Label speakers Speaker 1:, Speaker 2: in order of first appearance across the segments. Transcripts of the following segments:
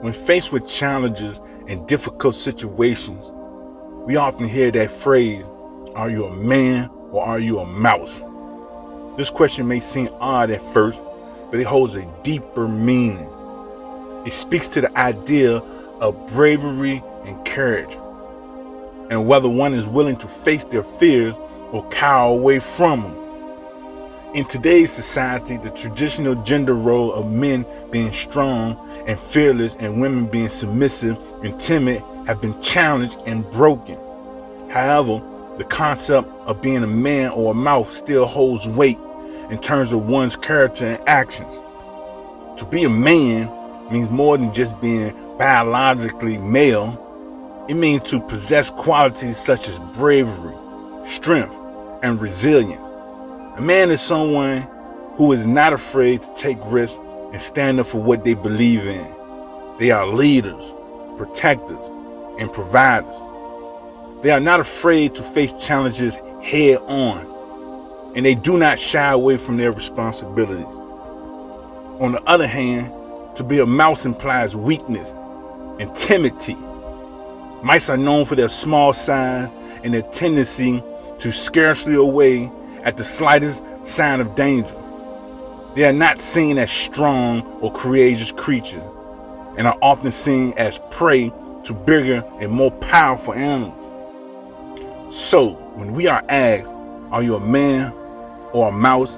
Speaker 1: When faced with challenges and difficult situations, we often hear that phrase, "Are you a man or are you a mouse?" This question may seem odd at first, but it holds a deeper meaning. It speaks to the idea of bravery and courage, and whether one is willing to face their fears or cower away from them. In today's society, the traditional gender role of men being strong and fearless and women being submissive and timid have been challenged and broken. However, the concept of being a man or a mouse still holds weight in terms of one's character and actions. To be a man means more than just being biologically male. It means to possess qualities such as bravery, strength, and resilience. A man is someone who is not afraid to take risks and stand up for what they believe in. They are leaders, protectors, and providers. They are not afraid to face challenges head on, and they do not shy away from their responsibilities. On the other hand, to be a mouse implies weakness and timidity. Mice are known for their small size and their tendency to scarcely away at the slightest sign of danger. They are not seen as strong or courageous creatures and are often seen as prey to bigger and more powerful animals. So, when we are asked, "Are you a man or a mouse?"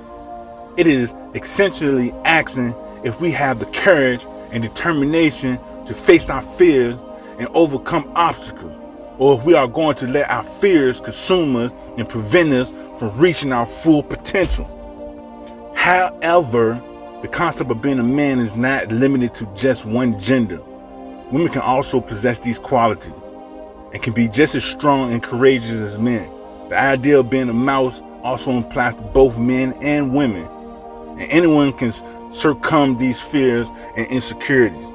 Speaker 1: it is essentially asking if we have the courage and determination to face our fears and overcome obstacles, or if we are going to let our fears consume us and prevent us from reaching our full potential. However, the concept of being a man is not limited to just one gender. Women can also possess these qualities and can be just as strong and courageous as men. The idea of being a mouse also applies to both men and women, and anyone can succumb these fears and insecurities.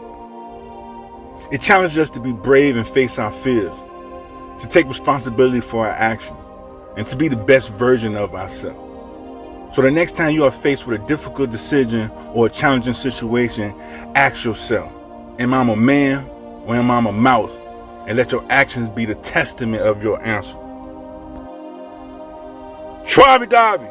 Speaker 1: It challenges us to be brave and face our fears, to take responsibility for our actions, and to be the best version of ourselves. So the next time you are faced with a difficult decision or a challenging situation, ask yourself, am I a man or am I a mouse? And let your actions be the testament of your answer. Schwabby Dobby.